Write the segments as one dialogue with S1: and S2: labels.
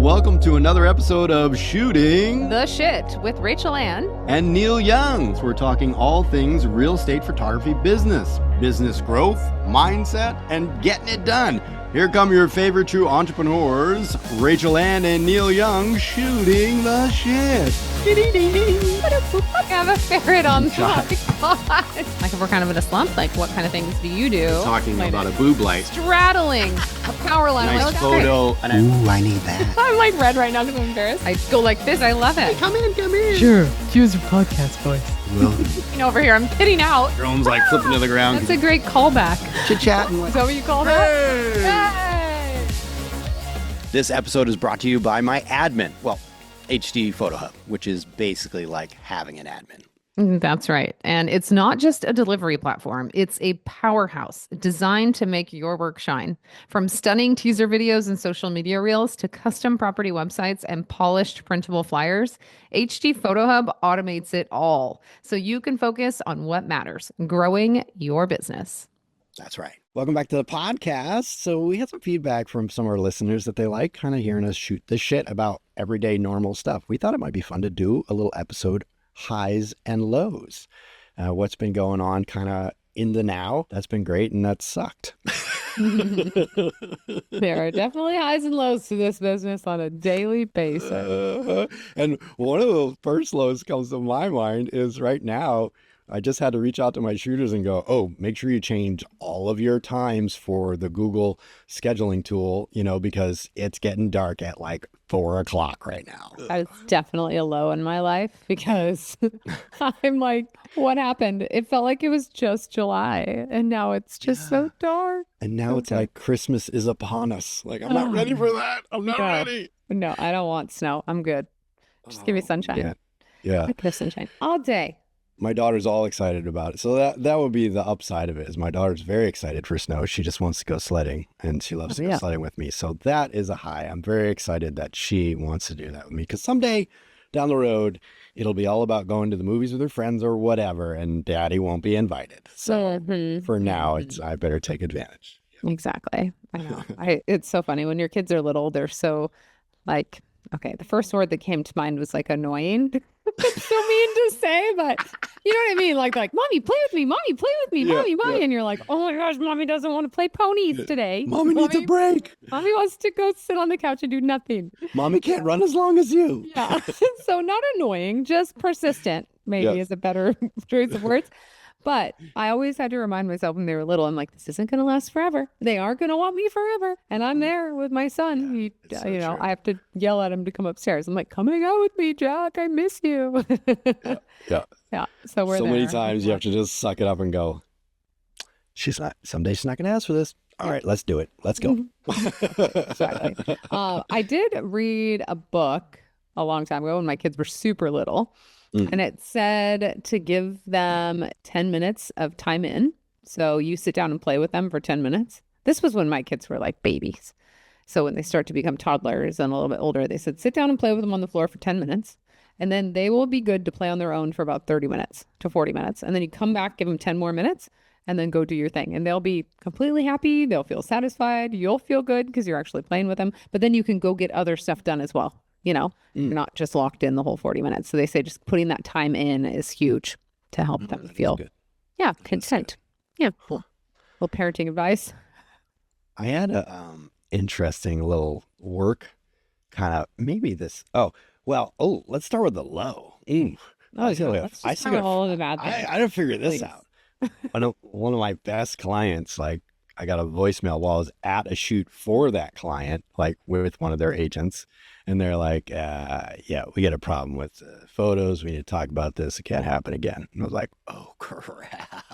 S1: welcome to another episode of Shooting
S2: the Shit with Rachel
S1: and Neal Young. So we're talking all things real estate photography business growth, mindset, and getting it done. Here come your favorite true entrepreneurs, Rachel and Neal Young, shooting the shit.
S2: I have a ferret on the podcast. Like if we're kind of in a slump, like what kind of things do you do?
S1: Talking about a boob light.
S2: Straddling a power line.
S1: Nice photo.
S3: Ooh, I need that.
S2: I'm like red right now because I'm embarrassed. I go like this. I love it.
S1: Come in.
S3: Sure, use your podcast voice.
S2: You know, over here, I'm kidding out.
S1: Drone's like flipping to the ground.
S2: That's a great callback.
S1: Chit-chatting.
S2: Is that what you call that?
S1: Hey!
S2: Hey!
S1: This episode is brought to you by my admin. Well, HD Photo Hub, which is basically like having an admin.
S2: That's right. And it's not just a delivery platform. It's a powerhouse designed to make your work shine. From stunning teaser videos and social media reels to custom property websites and polished printable flyers, HD Photo Hub automates it all so you can focus on what matters, growing your business.
S1: That's right. Welcome back to the podcast. So we had some feedback from some of our listeners that they like kind of hearing us shoot the shit about everyday normal stuff. We thought it might be fun to do a little episode highs and lows. What's been going on kind of in the now. That's been great, and that sucked.
S2: There are definitely highs and lows to this business on a daily basis.
S1: And one of the first lows comes to my mind is right now, I just had to reach out to my shooters and go, oh, make sure you change all of your times for the Google scheduling tool, because it's getting dark at like 4 o'clock right now.
S2: That's definitely a low in my life because I'm like, what happened? It felt like it was just July and now it's just so dark.
S1: And now it's like Christmas is upon us. Like, I'm not ready for that. I'm not ready.
S2: No, I don't want snow. I'm good. Just give me sunshine.
S1: Yeah.
S2: I kiss sunshine all day.
S1: My daughter's all excited about it. So that would be the upside of it, is my daughter's very excited for snow. She just wants to go sledding, and she loves to go sledding with me. So that is a high. I'm very excited that she wants to do that with me, because someday down the road, it'll be all about going to the movies with her friends or whatever, and daddy won't be invited. So for now, I better take advantage.
S2: Exactly. I know. It's so funny. When your kids are little, they're so like, okay, the first word that came to mind was like annoying. It's so mean to say, but you know what I mean? Like, mommy, play with me. Mommy, play with me. Mommy. And you're like, oh my gosh, mommy doesn't want to play ponies today.
S1: Mommy needs a break.
S2: Mommy wants to go sit on the couch and do nothing.
S1: Mommy can't run as long as you.
S2: Yeah. So not annoying, just persistent, maybe is a better choice of words. But I always had to remind myself when they were little, I'm like, this isn't going to last forever. They aren't going to want me forever. And I'm there with my son. I have to yell at him to come upstairs. I'm like, come hang out with me, Jack. I miss you. Yeah. So we're there.
S1: Many times you have to just suck it up and go, someday she's not going to ask for this. All right, let's do it. Let's go.
S2: Exactly. I did read a book a long time ago when my kids were super little. And it said to give them 10 minutes of time in. So you sit down and play with them for 10 minutes. This was when my kids were like babies. So when they start to become toddlers and a little bit older, they said, sit down and play with them on the floor for 10 minutes. And then they will be good to play on their own for about 30 minutes to 40 minutes. And then you come back, give them 10 more minutes, and then go do your thing. And they'll be completely happy. They'll feel satisfied. You'll feel good because you're actually playing with them. But then you can go get other stuff done as well. You're not just locked in the whole 40 minutes. So they say just putting that time in is huge to help them feel, content. Yeah. Cool. Little parenting advice.
S1: I had a interesting little work kind of, maybe this. Let's start with the low.
S2: Let's just start with all of the bad things.
S1: I didn't figure this out. I know one of my best clients, like, I got a voicemail while I was at a shoot for that client, like with one of their agents. And they're like, we got a problem with photos. We need to talk about this. It can't happen again. And I was like, oh, crap.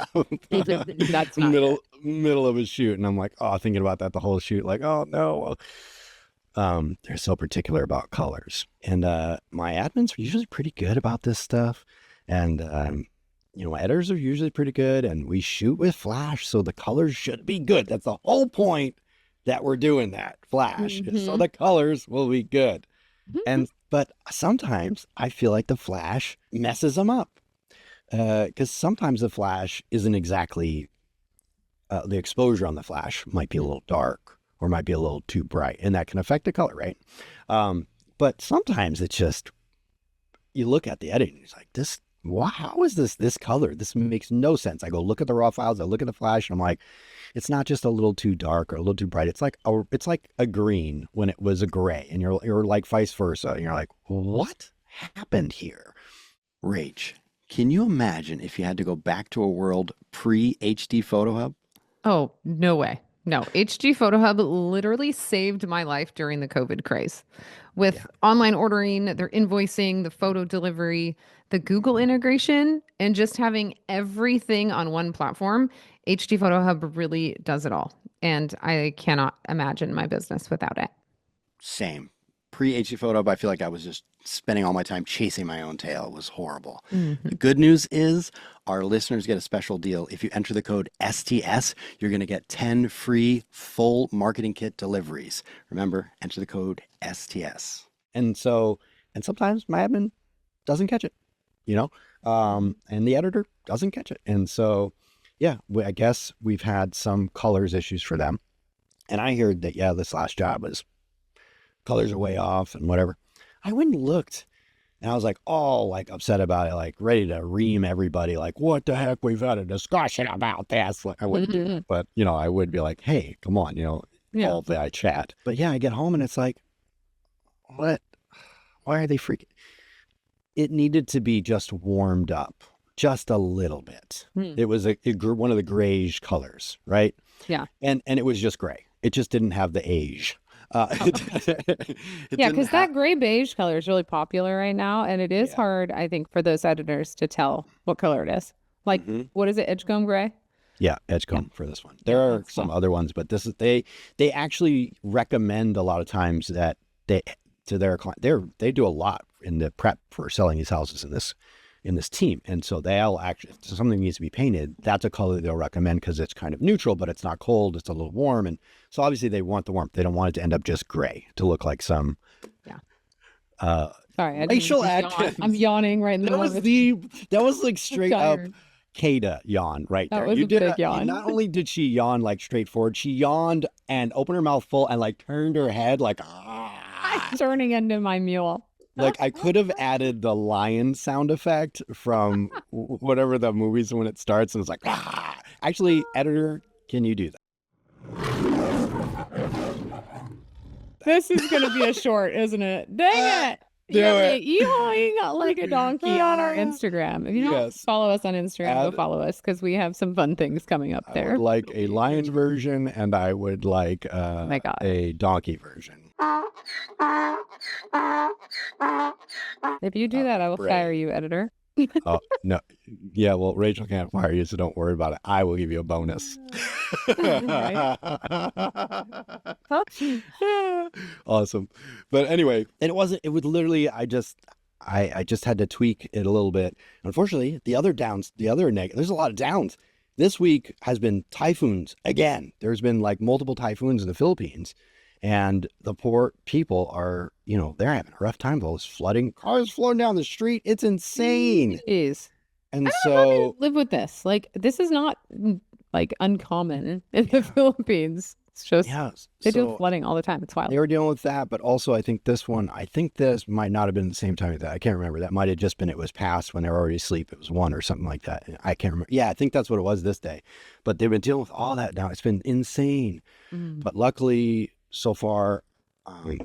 S2: That's not
S1: middle of a shoot. And I'm like, thinking about that the whole shoot. Like, oh, no. They're so particular about colors. And my admins are usually pretty good about this stuff. And, editors are usually pretty good. And we shoot with flash, so the colors should be good. That's the whole point that we're doing that flash, so the colors will be good. But sometimes I feel like the flash messes them up, because sometimes the flash isn't exactly the exposure on the flash might be a little dark, or might be a little too bright, and that can affect the color, right? But sometimes it's just, you look at the editing, it's like, how is this color? This makes no sense. I go look at the raw files, I look at the flash, and I'm like, it's not just a little too dark or a little too bright. It's like a green when it was a gray, and you're like vice versa. And you're like, what happened here? Rach, can you imagine if you had to go back to a world pre-HD Photo Hub?
S2: Oh, no way. No, HG Photo Hub literally saved my life during the COVID craze. With online ordering, their invoicing, the photo delivery, the Google integration, and just having everything on one platform, HG Photo Hub really does it all. And I cannot imagine my business without it.
S1: Same. Pre-HD Photo Hub, I feel like I was just spending all my time chasing my own tail. It was horrible.
S2: Mm-hmm.
S1: The good news is our listeners get a special deal. If you enter the code STS, you're going to get 10 free full marketing kit deliveries. Remember, enter the code STS. And sometimes my admin doesn't catch it, and the editor doesn't catch it. And so, I guess we've had some colors issues for them. And I heard that, this last job was colors are way off and whatever. I went and looked, and I was like, upset about it, like ready to ream everybody, like, what the heck, we've had a discussion about this. Like, I wouldn't do that, but I would be like, hey, come on, all that chat. But I get home and it's like, what? Why are they freaking? It needed to be just warmed up just a little bit. It was one of the grayish colors, right?
S2: Yeah.
S1: And it was just gray. It just didn't have the beige.
S2: Because that gray beige color is really popular right now, and it is hard, I think, for those editors to tell what color it is. Like, what is it, Edgecomb gray?
S1: Yeah, Edgecomb for this one. There are some other ones, but this is they actually recommend a lot of times that to their client, they do a lot in the prep for selling these houses in this team. And so they'll actually, if something needs to be painted, that's a color they'll recommend because it's kind of neutral, but it's not cold, it's a little warm. And so obviously they want the warmth. They don't want it to end up just gray, to look like some
S2: sorry, I
S1: racial
S2: yawn. I'm yawning right in the middle of it.
S1: That was like straight up Kada yawn right there.
S2: That was a big yawn.
S1: Not only did she yawn like straightforward, she yawned and opened her mouth full and like turned her head like
S2: I'm turning into my mule.
S1: Like I could have added the lion sound effect from whatever the movie's when it starts and it's like, ah. Actually, editor, can you do that?
S2: This is going to be a short, isn't it? Dang it. Eeing like a donkey on our Instagram. If you don't follow us on Instagram, go follow us because we have some fun things coming up there.
S1: I would like a lion version and I would like a donkey version.
S2: If you do that, I will fire you, editor.
S1: Oh, no. Yeah, well, Rachel can't fire you, so don't worry about it. I will give you a bonus. Awesome. But anyway, and it was literally, I just had to tweak it a little bit. Unfortunately, there's a lot of downs. This week has been typhoons again. There's been like multiple typhoons in the Philippines. And the poor people are, they're having a rough time. Those flooding, cars flowing down the street. It's insane.
S2: It is.
S1: And
S2: I don't know how they live with this. Like, this is not like uncommon in the Philippines. It's just, they do flooding all the time. It's wild.
S1: They were dealing with that. But also, I think this might not have been the same time as that. I can't remember. That might have just been, it was past when they were already asleep. It was 1 or something like that. I can't remember. Yeah, I think that's what it was this day. But they've been dealing with all that now. It's been insane. But luckily, so far, as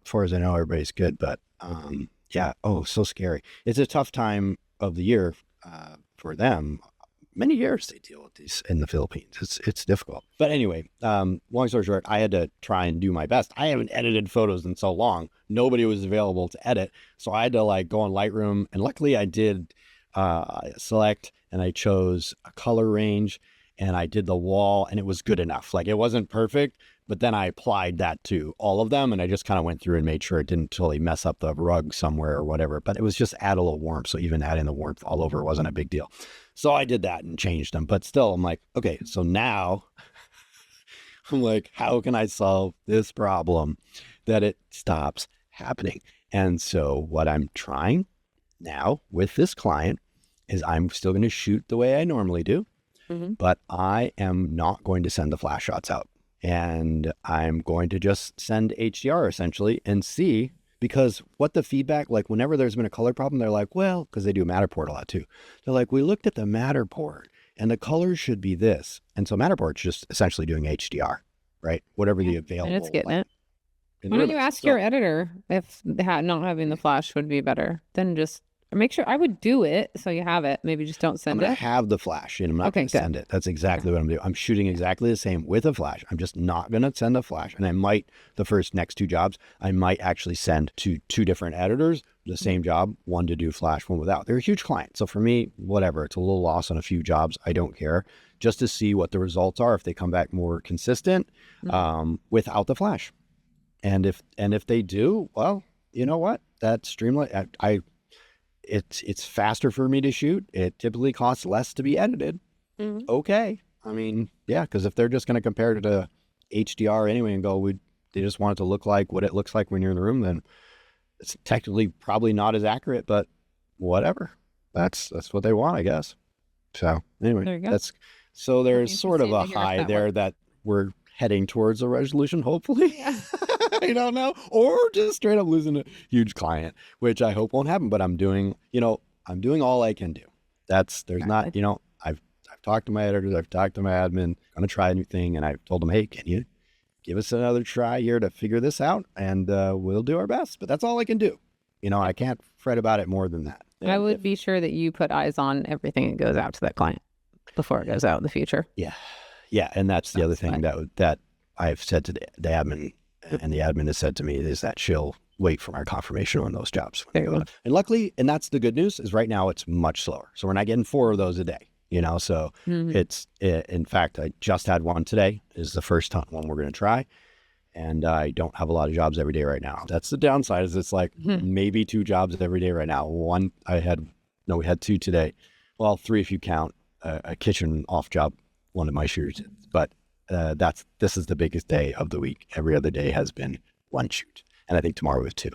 S1: far as I know, everybody's good, but so scary. It's a tough time of the year for them. Many years they deal with these in the Philippines. It's difficult. But anyway, long story short, I had to try and do my best. I haven't edited photos in so long. Nobody was available to edit, so I had to like go on Lightroom, and luckily I did select, and I chose a color range, and I did the wall, and it was good enough. Like it wasn't perfect, but then I applied that to all of them, and I just kind of went through and made sure it didn't totally mess up the rug somewhere or whatever. But it was just add a little warmth. So even adding the warmth all over wasn't a big deal. So I did that and changed them. But still, I'm like, okay, so now I'm like, how can I solve this problem that it stops happening? And so what I'm trying now with this client is I'm still going to shoot the way I normally do, but I am not going to send the flash shots out And I'm going to just send HDR essentially and see, because what the feedback, like whenever there's been a color problem, they're like, well, because they do Matterport a lot too. They're like, we looked at the Matterport and the colors should be this. And so Matterport's just essentially doing HDR, right? Whatever the available.
S2: And it's getting it.
S1: in
S2: Why
S1: the
S2: don't you
S1: room is.
S2: ask your editor if not having the flash would be better? Then just make sure. I would do it so you have it. Maybe just don't
S1: I'm
S2: send
S1: going
S2: it.
S1: to have the flash and I'm not
S2: Okay,
S1: going to
S2: good.
S1: send it. That's exactly what I'm doing. I'm shooting exactly the same with a flash. I'm just not going to send a flash. And I might, the next 2 jobs, I might actually send to 2 different editors, the same job, one to do flash, one without. They're a huge client. So for me, whatever, it's a little loss on a few jobs. I don't care, just to see what the results are. If they come back more consistent without the flash. And if they do, well, you know what? That's streamlined. It's faster for me to shoot. It typically costs less to be edited. Okay. I mean, yeah, because if they're just going to compare it to HDR anyway and go, they just want it to look like what it looks like when you're in the room, then it's technically probably not as accurate, but whatever. That's what they want, I guess. So anyway,
S2: There you go.
S1: so there's
S2: Be
S1: sort of a
S2: interesting to hear if
S1: high
S2: that
S1: there
S2: works.
S1: that we're heading towards a resolution, hopefully.
S2: Yeah.
S1: I don't know. Or just straight up losing a huge client, which I hope won't happen, but I'm doing all I can do. There's not, I've talked to my editors, I've talked to my admin, I'm going to try a new thing. And I've told them, hey, can you give us another try here to figure this out? And we'll do our best, but that's all I can do. I can't fret about it more than that.
S2: I would be sure that you put eyes on everything that goes out to that client before it goes out in the future.
S1: Yeah. Yeah. And that's the other thing that I've said to the admin, and the admin has said to me, is that she'll wait for my confirmation on those jobs.
S2: There you go.
S1: And luckily, and that's the good news, is right now it's much slower. So we're not getting 4 of those a day, so in fact, I just had one today, is the first one we're going to try. And I don't have a lot of jobs every day right now. That's the downside, is it's like maybe 2 jobs every day right now. We had 2 today. Well, 3 if you count a kitchen off job, one of my shooters. But this is the biggest day of the week. Every other day has been 1 shoot. And I think tomorrow is 2.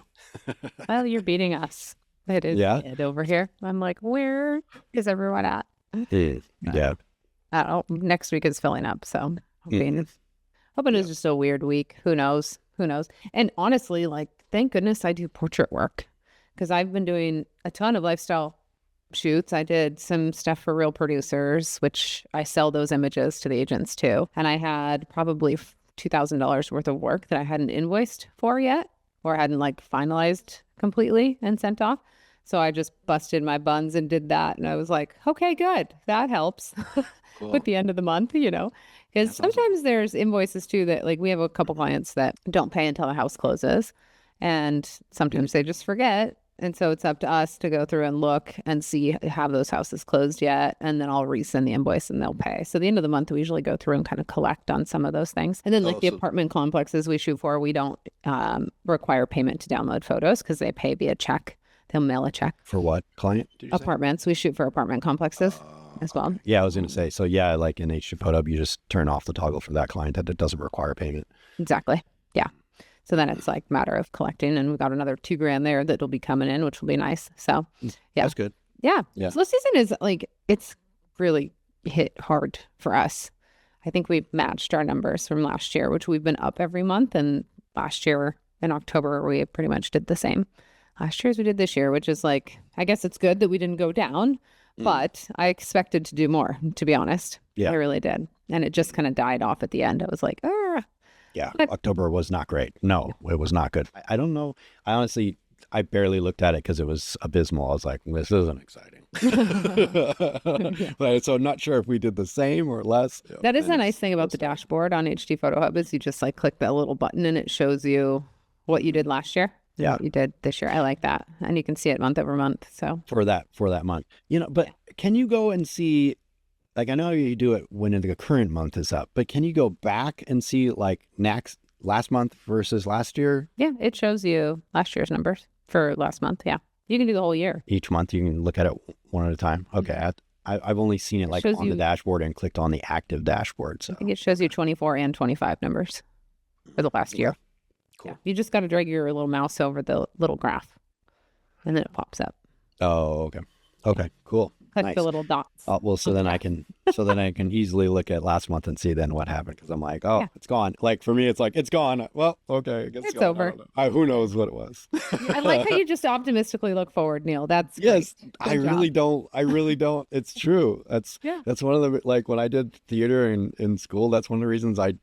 S2: Well, you're beating us. It is dead over here. I'm like, where is everyone at?
S1: Yeah.
S2: I don't know. Next week is filling up. So hoping it's just a weird week. Who knows? And honestly, thank goodness I do portrait work, because I've been doing a ton of lifestyle shoots. I did some stuff for real producers, which I sell those images to the agents too. And I had probably $2,000 worth of work that I hadn't invoiced for yet, or hadn't finalized completely and sent off. So I just busted my buns and did that. And I was like, okay, good. That helps with the end of the month, because sometimes there's invoices too that we have a couple clients that don't pay until the house closes. And sometimes they just forget. And so it's up to us to go through and look and see, have those houses closed yet? And then I'll resend the invoice and they'll pay. So the end of the month, we usually go through and kind of collect on some of those things. And then the apartment complexes we shoot for, we don't require payment to download photos because they pay via check. They'll mail a check.
S1: For what client? Did you say?
S2: Apartments. We shoot for apartment complexes as well.
S1: Yeah, I was going to say. So yeah, like in HYN, you just turn off the toggle for that client that it doesn't require payment.
S2: Exactly. Yeah. So then it's matter of collecting, and we've got another $2,000 there that'll be coming in, which will be nice. So yeah,
S1: that's good.
S2: Yeah.
S1: Yeah.
S2: So this season is it's really hit hard for us. I think we've matched our numbers from last year, which we've been up every month. And last year in October, we pretty much did the same last year as we did this year, which is I guess it's good that we didn't go down, but I expected to do more, to be honest.
S1: Yeah.
S2: I really did. And it just kind of died off at the end. I was like,
S1: yeah, October was not great. No, it was not good. I don't know. I honestly, I barely looked at it because it was abysmal. I was like, this isn't exciting. So I'm not sure if we did the same or less.
S2: That is a nice thing about the dashboard on HD Photo Hub, is you just click that little button and it shows you what you did last year.
S1: Yeah.
S2: What you did this year. I like that. And you can see it month over month. So
S1: for that month, but can you go and see, I know you do it when the current month is up, but can you go back and see last month versus last year?
S2: Yeah, it shows you last year's numbers for last month. Yeah. You can do the whole year.
S1: Each month you can look at it one at a time. Okay. I've only seen it on the dashboard and clicked on the active dashboard. So
S2: I think it shows you 24 and 25 numbers for the last year.
S1: Cool.
S2: Yeah. You just got to drag your little mouse over the little graph and then it pops up.
S1: Oh, okay. Okay, cool.
S2: Click
S1: Nice.
S2: the little dots.
S1: Well, so then I can easily look at last month and see then what happened, because I'm like, oh,
S2: Yeah.
S1: it's gone. Like for me, it's like it's gone. Well, okay,
S2: It's
S1: gone. I
S2: over.
S1: don't know. Who knows what it was?
S2: I like how you just optimistically look forward, Neil. That's
S1: Yes,
S2: great.
S1: I
S2: Good
S1: really
S2: job.
S1: don't. I really don't. It's true.
S2: Yeah.
S1: That's one of the, like when I did theater in school, that's one of the reasons I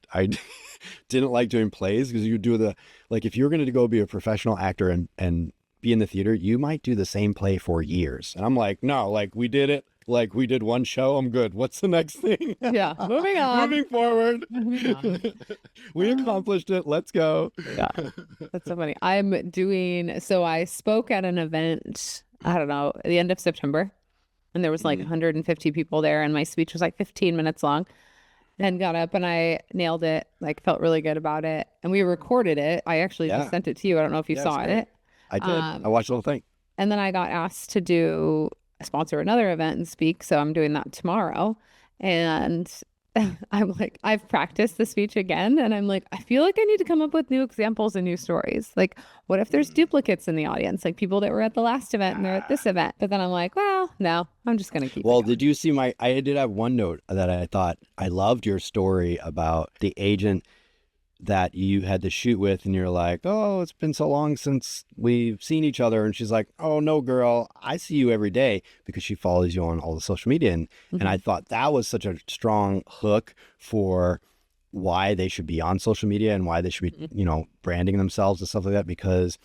S1: didn't like doing plays, because you do the, like if you're going to go be a professional actor and be in the theater, you might do the same play for years. And I'm like, no, like we did it. Like we did one show, I'm good. What's the next thing?
S2: Yeah. Moving on.
S1: Moving forward.
S2: Moving on.
S1: We accomplished it. Let's go.
S2: Yeah. That's so funny. So I spoke at an event, I don't know, at the end of September, and there was like 150 people there, and my speech was like 15 minutes long, and got up and I nailed it, like felt really good about it. And we recorded it. I actually
S1: Yeah.
S2: just sent it to you. I don't know if you
S1: Yeah,
S2: saw
S1: it's great.
S2: it.
S1: I did. I watched the whole thing.
S2: And then I got asked to sponsor another event and speak. So I'm doing that tomorrow. And I'm like, I've practiced the speech again. And I'm like, I feel like I need to come up with new examples and new stories. Like, what if there's duplicates in the audience? Like people that were at the last event and they're at this event. But then I'm like, well, no, I'm just going to keep it
S1: Well,
S2: going.
S1: did you see I did have one note that I thought, I loved your story about the agent that you had to shoot with, and you're like, oh, it's been so long since we've seen each other. And she's like, oh, no, girl, I see you every day, because she follows you on all the social media. And I thought that was such a strong hook for why they should be on social media and why they should be, branding themselves and stuff like that, because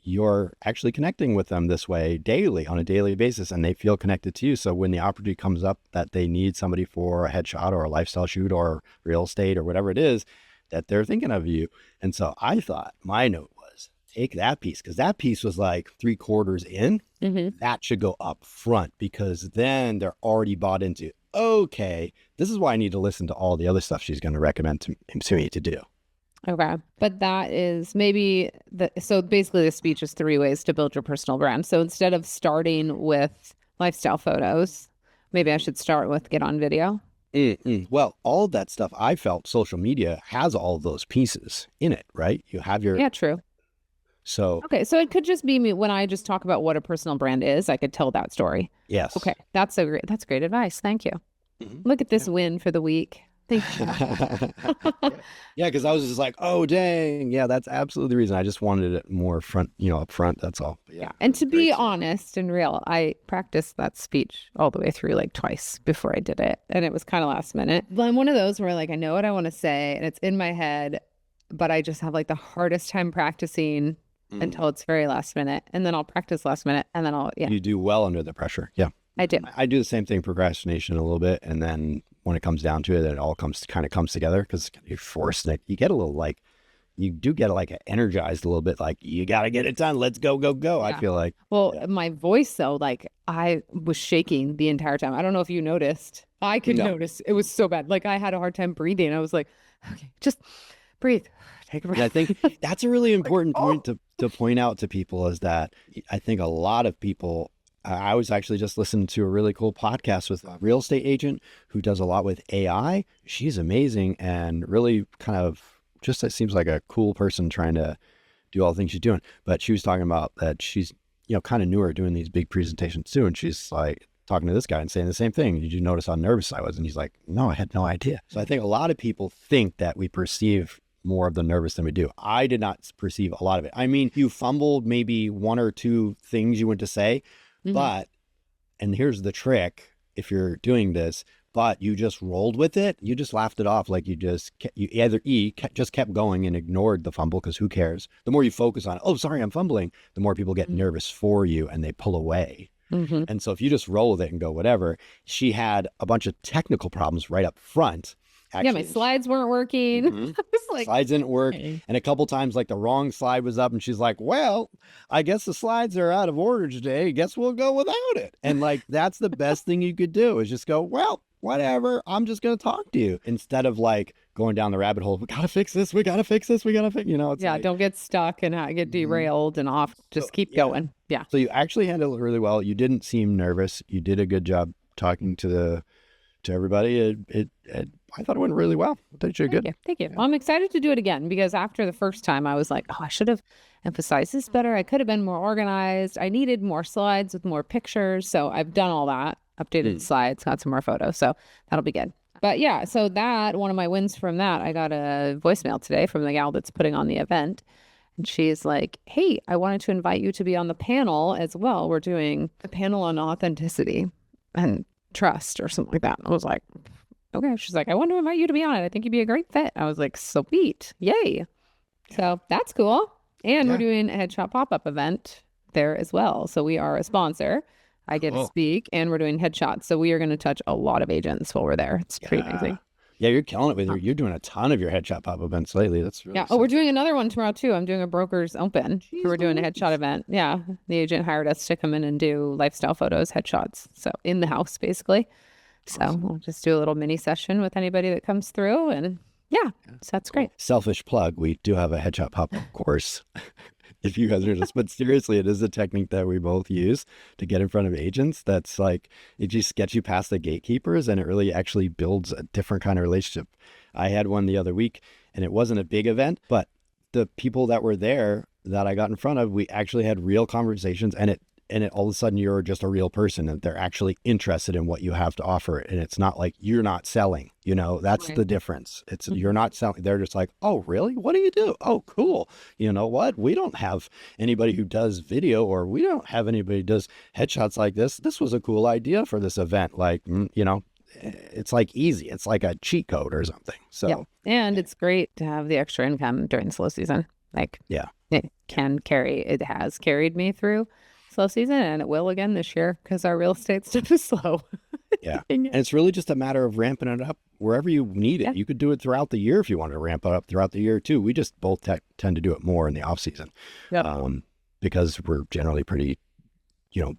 S1: you're actually connecting with them this way daily, on a daily basis, and they feel connected to you. So when the opportunity comes up that they need somebody for a headshot or a lifestyle shoot or real estate or whatever it is, that they're thinking of you. And so I thought my note was, take that piece, because that piece was like 3/4 in. That should go up front, because then they're already bought into, okay, this is why I need to listen to all the other stuff she's going to recommend to me to do.
S2: Okay. But that is maybe so basically the speech is 3 ways to build your personal brand. So instead of starting with lifestyle photos, maybe I should start with get on video.
S1: Well, all of that stuff, I felt social media has all of those pieces in it, right? You have your,
S2: Yeah, true.
S1: so
S2: Okay. So it could just be me when I just talk about what a personal brand is, I could tell that story.
S1: yes.
S2: Okay. That's great advice. Thank you. Look at this win for the week. Thank you.
S1: Yeah, because I was just like, oh, dang. Yeah, that's absolutely the reason. I just wanted it more up front. That's all. But
S2: Yeah. And to be honest and real, I practiced that speech all the way through like twice before I did it. And it was kind of last minute. But I'm one of those where like I know what I want to say and it's in my head, but I just have like the hardest time practicing until it's very last minute. And then I'll practice last minute and then
S1: You do well under the pressure. Yeah.
S2: I do.
S1: I do the same thing, procrastination a little bit. And then when it comes down to it, it all comes together, because you're forced it. You get a little like, you do get like energized a little bit, like you got to get it done. Let's go, go, go.
S2: Yeah.
S1: I feel like.
S2: Well, my voice though, like I was shaking the entire time. I don't know if you noticed. I could notice. It was so bad. Like I had a hard time breathing. I was like, okay, just breathe. Take a breath.
S1: And I think that's a really important point to point out to people, is that I think a lot of people, I was actually just listening to a really cool podcast with a real estate agent who does a lot with AI. She's amazing and really kind of just, it seems like a cool person trying to do all the things she's doing. But she was talking about that she's, kind of newer doing these big presentations too. And she's like talking to this guy and saying the same thing. Did you notice how nervous I was? And he's like, no, I had no idea. So I think a lot of people think that we perceive more of the nervous than we do. I did not perceive a lot of it. I mean, you fumbled maybe 1 or 2 things you went to say, but, and here's the trick, if you're doing this, but you just rolled with it. You just laughed it off. Like you just kept going and ignored the fumble, because who cares? The more you focus on, oh, sorry, I'm fumbling, the more people get nervous for you and they pull away. And so if you just roll with it and go, whatever, she had a bunch of technical problems right up front. Actually,
S2: yeah, my slides weren't working. I was like,
S1: slides didn't work.
S2: okay.
S1: And a couple times, like the wrong slide was up and she's like, well, I guess the slides are out of order today. Guess we'll go without it. And like, that's the best thing you could do, is just go, well, whatever. I'm just going to talk to you, instead of like going down the rabbit hole. We got to fix this. We got to fix this. We got to fix, it's
S2: yeah,
S1: like,
S2: don't get stuck and get derailed and off. Just keep going. Yeah.
S1: So you actually handled it really well. You didn't seem nervous. You did a good job talking to everybody. I thought it went really well. I thought you did good.
S2: Thank you. Well, I'm excited to do it again because after the first time I was like, oh, I should have emphasized this better. I could have been more organized. I needed more slides with more pictures. So I've done all that, updated slides, got some more photos. So that'll be good. But yeah, so that one of my wins from that, I got a voicemail today from the gal that's putting on the event. And she's like, hey, I wanted to invite you to be on the panel as well. We're doing a panel on authenticity and trust or something like that. And I was like, okay. She's like, I want to invite you to be on it. I think you'd be a great fit. I was like, sweet. Yay. So that's cool. And we're doing a headshot pop-up event there as well. So we are a sponsor. I get to speak and we're doing headshots. So we are going to touch a lot of agents while we're there. It's pretty amazing.
S1: Yeah, you're killing it with your, you're doing a ton of your headshot pop events lately. That's really
S2: Oh, we're doing another one tomorrow too. I'm doing a broker's open. So we're doing a headshot event. Yeah. The agent hired us to come in and do lifestyle photos, headshots. So in the house, basically. So we'll just do a little mini session with anybody that comes through. And so that's great.
S1: Selfish plug. We do have a headshot pop-up course. If you guys are just, but seriously, it is a technique that we both use to get in front of agents. That's like, it just gets you past the gatekeepers and it really actually builds a different kind of relationship. I had one the other week and it wasn't a big event, but the people that were there that I got in front of, we actually had real conversations and it all of a sudden you're just a real person and they're actually interested in what you have to offer. And it's not like you're not selling, that's the difference. It's you're not selling. They're just like, oh, really? What do you do? Oh, cool. You know what? We don't have anybody who does video or we don't have anybody who does headshots like this. This was a cool idea for this event. Like, it's like easy. It's like a cheat code or something. So,
S2: and it's great to have the extra income during slow season. Like, it has carried me through slow season and it will again this year because our real estate stuff is slow.
S1: And it's really just a matter of ramping it up wherever you need it. You could do it throughout the year if you wanted to ramp it up throughout the year too. We just both tend to do it more in the off season because we're generally pretty,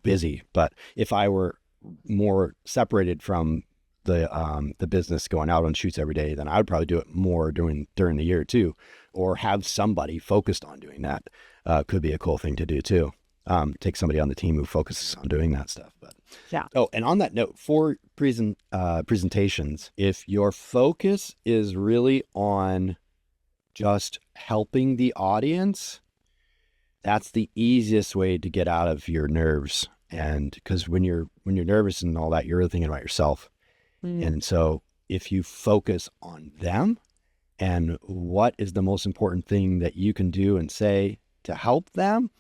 S1: busy. But if I were more separated from the business going out on shoots every day, then I would probably do it more during the year too, or have somebody focused on doing that. Could be a cool thing to do too. Take somebody on the team who focuses on doing that stuff. But oh, and on that note, for presentations, if your focus is really on just helping the audience, that's the easiest way to get out of your nerves. And because when you're nervous and all that, you're really thinking about yourself. And so if you focus on them and what is the most important thing that you can do and say to help them,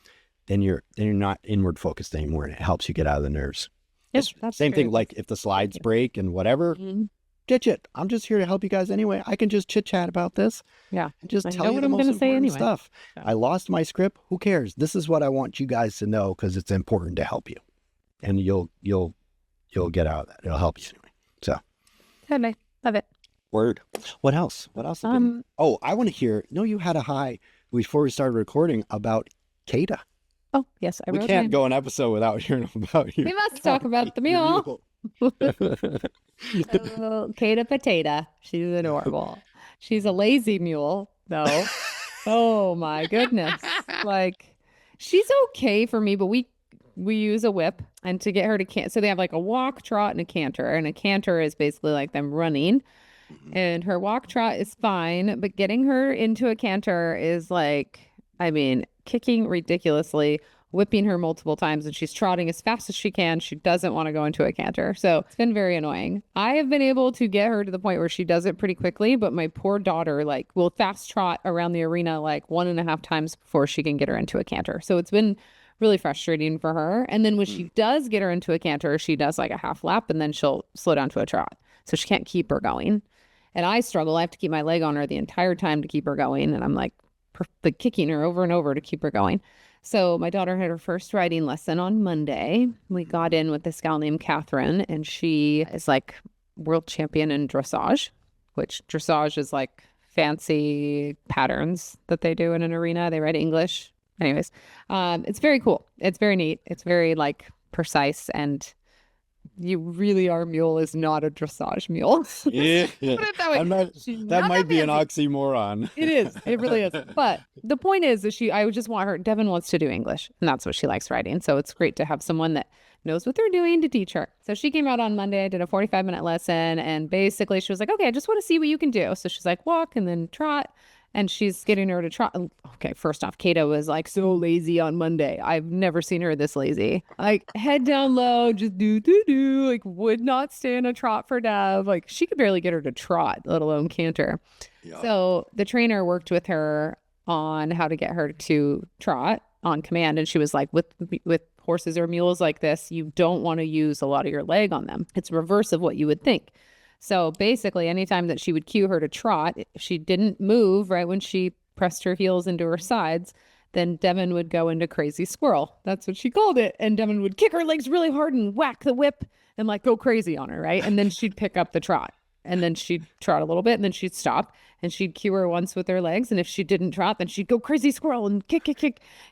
S1: then you're not inward focused anymore, and it helps you get out of the nerves.
S2: Yes, that's
S1: same thing. Like if the slides break and whatever, ditch it. I'm just here to help you guys anyway. I can just chit chat about this.
S2: Yeah,
S1: and just tell you the most important stuff. I lost my script. Who cares? This is what I want you guys to know because it's important to help you, and you'll get out of that. It'll help you anyway. So,
S2: totally love it.
S1: Word. What else? What else? Oh, I want to hear. No, you had a high before we started recording about Kata.
S2: Oh, yes.
S1: We can't go an episode without hearing about you.
S2: We must talk about the mule. Kata Potato. She's adorable. She's a lazy mule, though. Oh, my goodness. Like, she's okay for me, but we use a whip. And to get her to canter, so they have like a walk, trot, and a canter. And a canter is basically like them running. And her walk, trot is fine. But getting her into a canter is like, kicking ridiculously, whipping her multiple times, and she's trotting as fast as she can. She doesn't want to go into a canter. So it's been very annoying. I have been able to get her to the point where she does it pretty quickly, but my poor daughter will fast trot around the arena 1.5 times before she can get her into a canter. So it's been really frustrating for her. And then when she does get her into a canter, she does a half lap and then she'll slow down to a trot. So she can't keep her going. And I struggle. I have to keep my leg on her the entire time to keep her going. And I'm kicking her over and over to keep her going. So my daughter had her first riding lesson on Monday. We got in with this gal named Catherine, and she is world champion in dressage, which dressage is fancy patterns that they do in an arena. They ride English. Anyways, it's very cool. It's very neat. It's very precise and you really are mule is not a dressage mule.
S1: Yeah,
S2: Put it that way.
S1: I'm not.
S2: She's
S1: That
S2: not
S1: might be an
S2: fancy.
S1: oxymoron.
S2: It is. It really is. But the point is that I would just want her. Devin wants to do English, and that's what she likes writing. So it's great to have someone that knows what they're doing to teach her. So she came out on Monday, did a 45-minute lesson, and basically she was like, okay, I just want to see what you can do. So she's like, walk and then trot. And she's getting her to trot. Okay, first off, Kata was like so lazy on Monday. I've never seen her this lazy. Like head down low, just do, like would not stay in a trot for Dev. Like she could barely get her to trot, let alone canter.
S1: Yeah.
S2: So the trainer worked with her on how to get her to trot on command. And she was like, with horses or mules like this, you don't want to use a lot of your leg on them. It's reverse of what you would think. So basically, anytime that she would cue her to trot, if she didn't move right when she pressed her heels into her sides, then Devin would go into crazy squirrel. That's what she called it. And Devin would kick her legs really hard and whack the whip and like go crazy on her, right? And then she'd pick up the trot. And then she'd trot a little bit and then she'd stop and she'd cue her once with her legs. And if she didn't trot, then she'd go crazy squirrel and kick,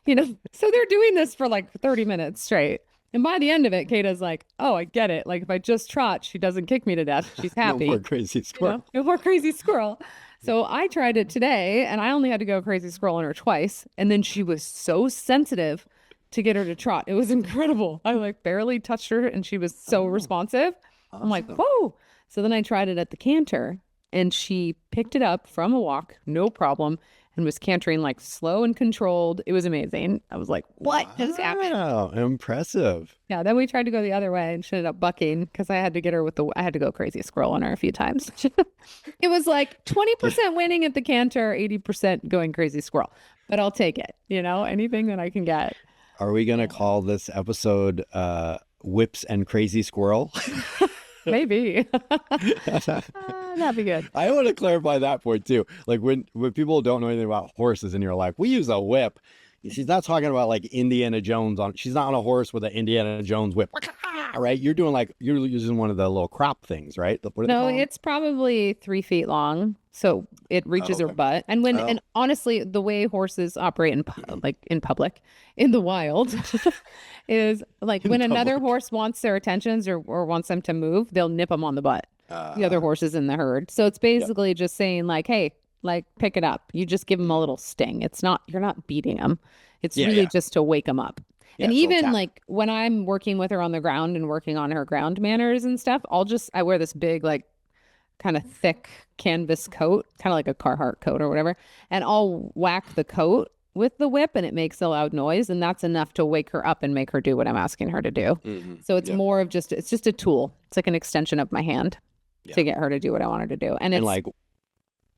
S2: you know? So they're doing this for like 30 minutes straight. And by the end of it, Kata's like, oh, I get it. Like if I just trot, she doesn't kick me to death. She's happy.
S1: No more crazy squirrel.
S2: No more crazy squirrel. So I tried it today and I only had to go crazy squirrel on her twice. And then she was so sensitive to get her to trot. It was incredible. I like barely touched her and she was so responsive. I'm like, whoa. So then I tried it at the canter and she picked it up from a walk, no problem, and was cantering like slow and controlled. It was amazing. I was like, what has happened?
S1: Wow, impressive.
S2: Yeah, then we tried to go the other way and she ended up bucking because I had to get her I had to go crazy squirrel on her a few times. It was like 20% winning at the canter, 80% going crazy squirrel. But I'll take it, anything that I can get.
S1: Are we going to call this episode Whips and Crazy Squirrel?
S2: Maybe. That'd be good.
S1: I want to clarify that point too. Like when people don't know anything about horses and you're like, we use a whip. She's not talking about like Indiana Jones she's not on a horse with an Indiana Jones whip, right? You're using one of the little crop things, right?
S2: No, it's probably 3 feet long. So it reaches her butt. And and honestly, the way horses operate in public, in the wild, is like when another horse wants their attentions or wants them to move, they'll nip them on the butt. The other horses in the herd. So it's basically just saying like, hey, like pick it up. You just give them a little sting. You're not beating them. It's really just to wake them up.
S1: Yeah,
S2: and even like when I'm working with her on the ground and working on her ground manners and stuff, I wear this big, like kind of thick canvas coat, kind of like a Carhartt coat or whatever. And I'll whack the coat with the whip and it makes a loud noise. And that's enough to wake her up and make her do what I'm asking her to do. Mm-hmm. So it's more of it's just a tool. It's like an extension of my hand to get her to do what I want her to do. And it's like,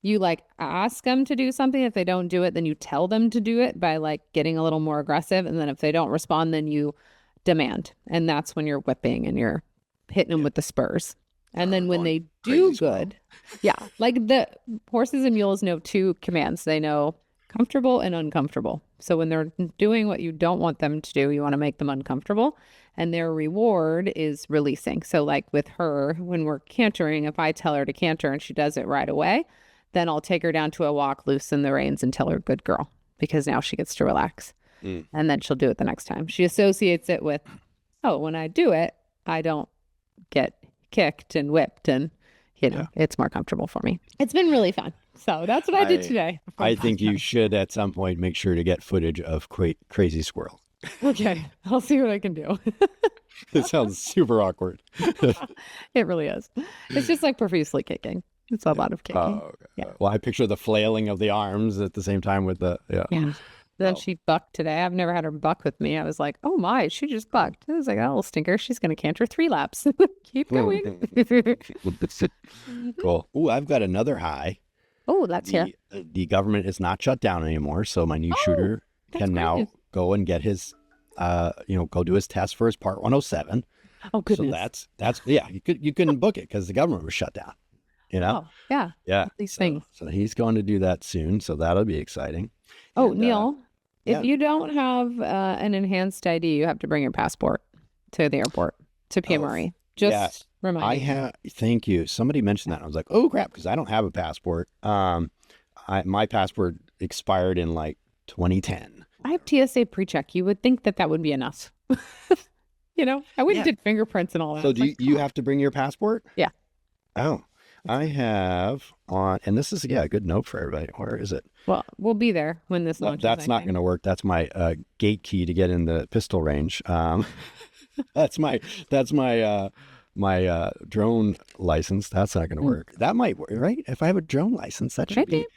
S2: you like ask them to do something. If they don't do it, then you tell them to do it by like getting a little more aggressive. And then if they don't respond, then you demand. And that's when you're whipping and you're hitting them with the spurs. And then when they do good, like the horses and mules know 2 commands. They know comfortable and uncomfortable. So when they're doing what you don't want them to do, you want to make them uncomfortable. And their reward is releasing. So like with her, when we're cantering, if I tell her to canter and she does it right away, then I'll take her down to a walk, loosen the reins and tell her good girl, because now she gets to relax. And then she'll do it the next time. She associates it with, when I do it, I don't get kicked and whipped and, it's more comfortable for me. It's been really fun. So that's what I did today.
S1: I think you should at some point make sure to get footage of Crazy Squirrel.
S2: Okay. I'll see what I can do.
S1: It sounds super awkward.
S2: It really is. It's just like profusely kicking. It's a lot of kicking.
S1: Oh, okay. Yeah. Well, I picture the flailing of the arms at the same time with the,
S2: Then she bucked today. I've never had her buck with me. I was like, oh my, she just bucked. I was like, oh, little stinker. She's going to canter 3 laps. Keep going.
S1: Cool. Ooh, I've got another high.
S2: Oh, that's here.
S1: The government is not shut down anymore. So my new shooter can now go and get his, go do his test for his Part 107.
S2: Oh, goodness.
S1: So that's you couldn't book it because the government was shut down.
S2: Oh, yeah.
S1: Yeah.
S2: These things.
S1: So he's going to do that soon. So that'll be exciting.
S2: Oh, and, Neal, if you don't have an enhanced ID, you have to bring your passport to the airport, to PMRE. Just remind me.
S1: Thank you. Somebody mentioned that. I was like, oh, crap, because I don't have a passport. My passport expired in like 2010.
S2: I have TSA pre-check. You would think that would be enough. I went and
S1: Yeah.
S2: did fingerprints and all that.
S1: So
S2: It's
S1: do
S2: like,
S1: you have to bring your passport?
S2: Yeah.
S1: Oh, I have on, and this is, a good note for everybody. Where is it?
S2: well, we'll be there when this
S1: No,
S2: launches.
S1: that's
S2: I
S1: not
S2: think.
S1: going to work. That's my gate key to get in the pistol range. That's my drone license. That's not going to work. That might work, right? If I have a drone license, that should
S2: Maybe.
S1: be.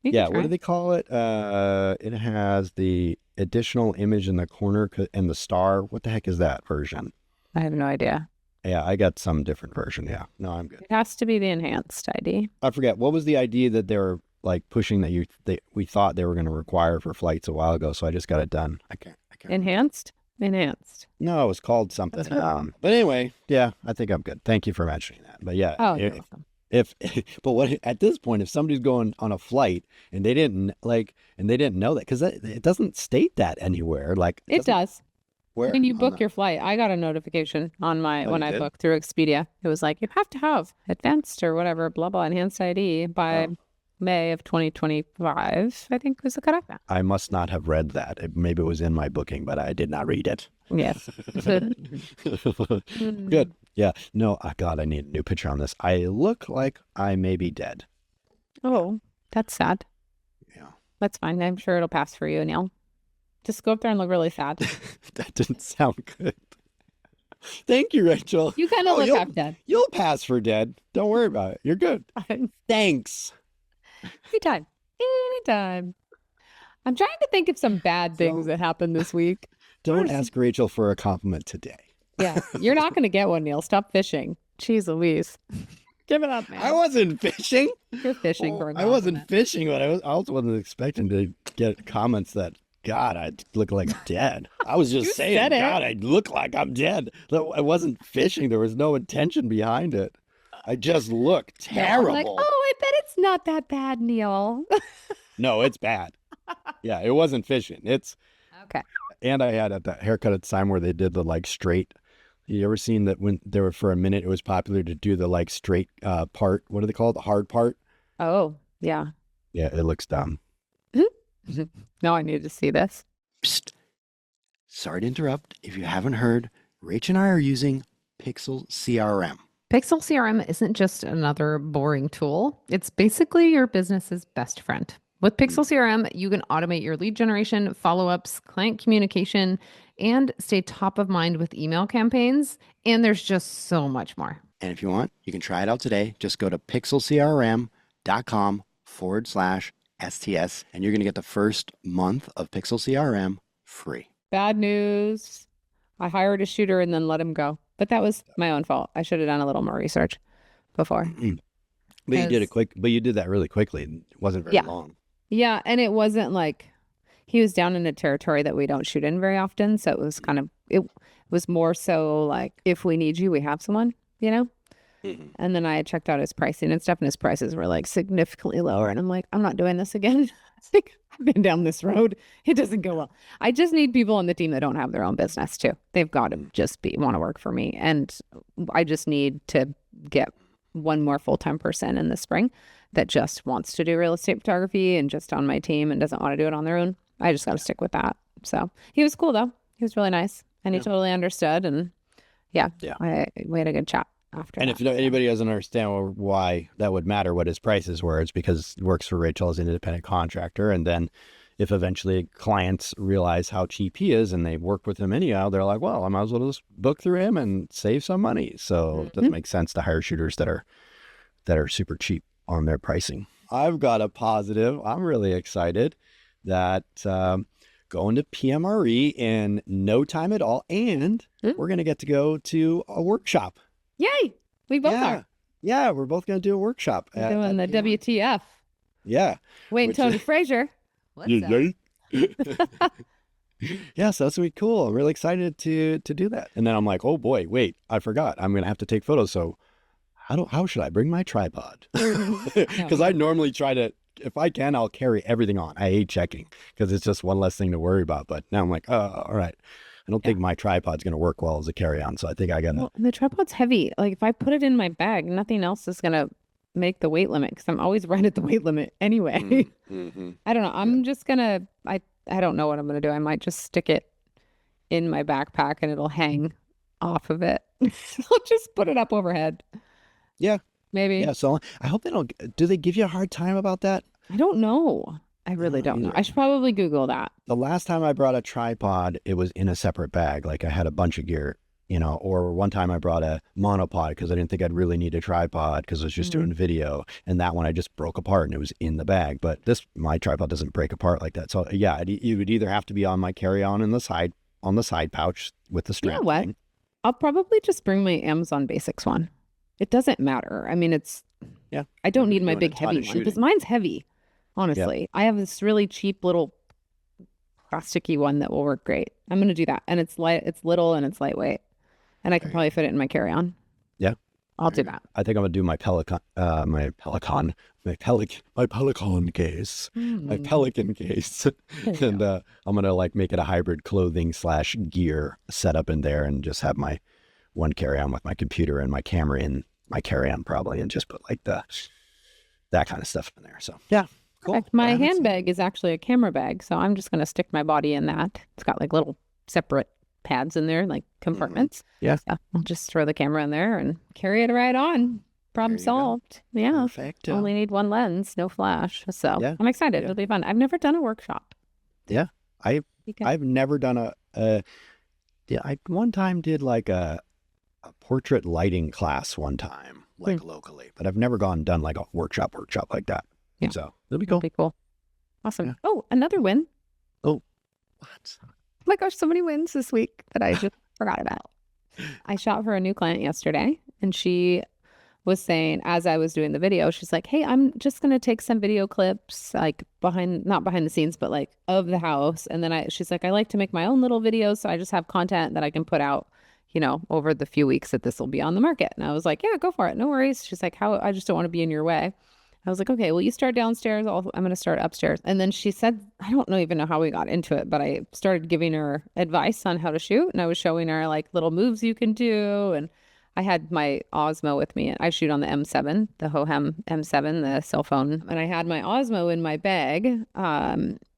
S2: You
S1: Yeah.
S2: can
S1: What
S2: try.
S1: do they call it? It has the additional image in the corner and the star. What the heck is that version?
S2: I have no idea.
S1: Yeah, I got some different version. Yeah. No, I'm good.
S2: It has to be the enhanced ID.
S1: I forget what was the idea that they were like pushing that we thought they were going to require for flights a while ago. So I just got it done. I can't. remember.
S2: Enhanced.
S1: No, it was called something.
S2: That's right.
S1: But anyway, yeah, I think I'm good. Thank you for mentioning that. But yeah,
S2: Oh, you're welcome.
S1: but what at this point, if somebody's going on a flight and they didn't know that, because it doesn't state that anywhere. Like
S2: It does.
S1: Where
S2: When you
S1: on
S2: book
S1: the-
S2: your flight, I got a notification on my
S1: Oh,
S2: when
S1: you
S2: I
S1: did?
S2: booked through Expedia. It was like, you have to have advanced or whatever, blah, blah, enhanced ID by
S1: Oh.
S2: May of 2025, I think was the cutoff.
S1: I must not have read that. Maybe it was in my booking, but I did not read it.
S2: Yes.
S1: Good. Yeah. No, God, I need a new picture on this. I look like I may be dead.
S2: Oh, that's sad.
S1: Yeah.
S2: That's fine. I'm sure it'll pass for you, Neil. Just go up there and look really sad.
S1: That didn't sound good. Thank you, Rachel.
S2: You kind of look half dead.
S1: You'll pass for dead. Don't worry about it. You're good. Thanks.
S2: Anytime. Anytime. I'm trying to think of some bad things that happened this week.
S1: Don't ask Rachel for a compliment today.
S2: Yeah, you're not going to get one, Neil. Stop fishing. Jeez Louise. Give it up, man.
S1: I wasn't fishing.
S2: You're fishing for a
S1: I wasn't
S2: compliment.
S1: fishing, but I also wasn't expecting to get comments that, God, I look like I'm dead. I was just
S2: You
S1: saying,
S2: said it.
S1: God, I look like I'm dead. I wasn't fishing. There was no intention behind it. I just look
S2: Yeah, I'm
S1: terrible.
S2: like, oh, I bet it's not that bad, Neil.
S1: No, it's bad. Yeah, it wasn't fishing. It's
S2: Okay.
S1: And I had that haircut at the time where they did the like straight. You ever seen that when there were for a minute, it was popular to do the like straight part. What do they call it? The hard part.
S2: Oh, yeah.
S1: Yeah, it looks dumb.
S2: Now I need to see this.
S1: Psst. Sorry to interrupt. If you haven't heard, Rach and I are using Pixl CRM.
S2: Pixl CRM isn't just another boring tool. It's basically your business's best friend. With Pixl CRM, you can automate your lead generation, follow-ups, client communication, and stay top of mind with email campaigns. And there's just so much more.
S1: And if you want, you can try it out today. Just go to pixelcrm.com/STS, and you're going to get the first month of Pixl CRM free.
S2: Bad news. I hired a shooter and then let him go. But that was my own fault. I should have done a little more research before.
S1: But you did it quick. But you did that really quickly. It wasn't very
S2: Yeah.
S1: long.
S2: Yeah, and it wasn't like he was down in a territory that we don't shoot in very often, so it was kind of it was more so like if we need you, we have someone, you know?
S1: Mhm.
S2: And then I had checked out his pricing and stuff, and his prices were like significantly lower. And I'm like, I'm not doing this again. Like, I've been down this road. It doesn't go well. I just need people on the team that don't have their own business too. They've got to just want to work for me. And I just need to get one more full-time person in the spring that just wants to do real estate photography and just on my team and doesn't want to do it on their own. I just got to stick with that. So he was cool though. He was really nice and he totally understood. And we had a good chat after
S1: And
S2: that.
S1: if anybody doesn't understand why that would matter, what his prices were, it's because it works for Rachel as an independent contractor. And then if eventually clients realize how cheap he is and they work with him anyhow, they're like, well, I might as well just book through him and save some money. So it doesn't make sense to hire shooters that are super cheap on their pricing. I've got a positive. I'm really excited that going to PMRE in no time at all. And we're going to get to go to a workshop.
S2: Yay! We both are.
S1: Yeah, we're both going to do a workshop.
S2: We're doing the WTF.
S1: Yeah.
S2: Wait,
S1: Which
S2: Tony
S1: is-
S2: Frazier. What's up?
S1: Yeah, so that's gonna be cool. I'm really excited to do that. And then I'm like, oh boy, wait, I forgot. I'm gonna have to take photos. So how should I bring my tripod? Because I normally try to, if I can, I'll carry everything on. I hate checking because it's just one less thing to worry about. But now I'm like, oh, all right. I don't think my tripod's gonna work well as a carry-on. So I think I gotta.
S2: Well, the tripod's heavy. Like if I put it in my bag, nothing else is gonna make the weight limit because I'm always right at the weight limit anyway.
S1: Mm-hmm.
S2: I don't know. I'm just gonna. I don't know what I'm gonna do. I might just stick it in my backpack and it'll hang off of it. I'll just put it up overhead.
S1: Yeah.
S2: Maybe.
S1: Yeah. So I hope they don't. Do they give you a hard time about that?
S2: I don't know. I really don't know.
S1: either.
S2: I should probably Google that.
S1: The last time I brought a tripod, it was in a separate bag. Like I had a bunch of gear, or one time I brought a monopod because I didn't think I'd really need a tripod because I was just doing video. And that one I just broke apart and it was in the bag. But my tripod doesn't break apart like that. So yeah, you would either have to be on my carry-on on the side pouch with the strap.
S2: You know what?
S1: thing.
S2: I'll probably just bring my Amazon Basics one. It doesn't matter. I mean,
S1: Yeah.
S2: I don't need
S1: You're
S2: my
S1: doing a
S2: big
S1: ton
S2: heavy
S1: of
S2: one because
S1: shooting.
S2: mine's heavy. Honestly, I have this really cheap little plasticky one that will work great. I'm going to do that. And it's light, it's little and it's lightweight. And I can probably fit it in my carry-on.
S1: Yeah.
S2: I'll do that.
S1: I think I'm gonna do my Pelican case, my Pelican case, and I'm gonna like make it a hybrid clothing / gear setup in there, and just have my one carry-on with my computer and my camera in my carry-on probably, and just put like that kind of stuff in there. So yeah, cool.
S2: Correct. My handbag is actually a camera bag, so I'm just going to stick my body in that. It's got like little separate pads in there, like compartments.
S1: Yeah.
S2: So I'll just throw the camera in there and carry it right on. Problem
S1: There you go.
S2: solved. Yeah.
S1: Perfect.
S2: Only need one lens, no flash. So
S1: Yeah.
S2: I'm excited. It'll be fun. I've never done a workshop.
S1: Yeah.
S2: Be good.
S1: I've never done I one time did like a portrait lighting class one time, like locally, but I've never done like a workshop like that.
S2: Yeah.
S1: So it'll be
S2: It'll
S1: cool.
S2: be cool. Awesome.
S1: Yeah.
S2: Oh, another win.
S1: Oh, what?
S2: Oh my gosh, so many wins this week that I just forgot about. I shot for a new client yesterday, and she was saying, as I was doing the video, she's like, hey, I'm just going to take some video clips, like not behind the scenes, but like of the house. And then she's like, I like to make my own little videos. So I just have content that I can put out, over the few weeks that this will be on the market. And I was like, yeah, go for it. No worries. She's like, I just don't want to be in your way. I was like, okay, well, you start downstairs. I'm going to start upstairs. And then she said, I don't even know how we got into it, but I started giving her advice on how to shoot. And I was showing her like little moves you can do. And I had my Osmo with me. I shoot on the M7, the Hohem M7, the cell phone. And I had my Osmo in my bag.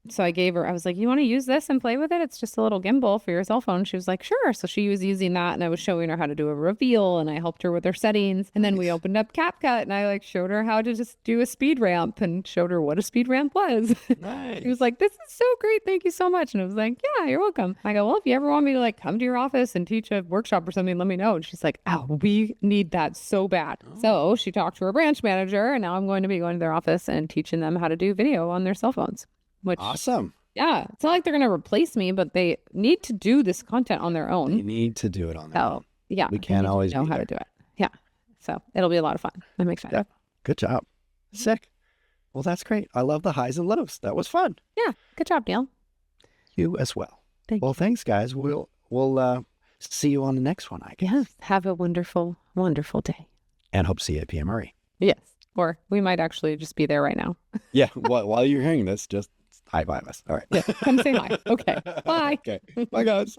S2: So I was like, you want to use this and play with it? It's just a little gimbal for your cell phone. She was like, sure. So she was using that, and I was showing her how to do a reveal, and I helped her with her settings. And then we opened up CapCut, and I like showed her how to just do a speed ramp and showed her what a speed ramp was.
S1: Nice.
S2: She was like, this is so great. Thank you so much. And I was like, yeah, you're welcome. I go, well, if you ever want me to like come to your office and teach a workshop or something, let me know. And she's like, oh, we need that so bad. So she talked to her branch manager, and now I'm going to be going to their office and teaching them how to do video on their cell phones. Which,
S1: Awesome.
S2: yeah, it's not like they're going to replace me, but they need to do this content on their
S1: You
S2: own.
S1: need to do it on their own.
S2: So, yeah,
S1: We
S2: they
S1: can't
S2: need to
S1: always
S2: know
S1: be
S2: how
S1: there.
S2: to do it. Yeah. So it'll be a lot of fun. I'm excited.
S1: Yeah. Good job. Sick. Well, that's great. I love the highs and lows. That was fun.
S2: Yeah. Good job, Neal.
S1: You as well.
S2: Thank
S1: Well, thanks, guys. We'll see you on the next one, I guess.
S2: Yes. Have a wonderful, wonderful day.
S1: And hope to see you at PMRE.
S2: Yes. Or we might actually just be there right now.
S1: Yeah. While you're hearing this, just high five us. All right.
S2: Yeah. Come say hi. Okay. Bye.
S1: Okay. Bye, guys.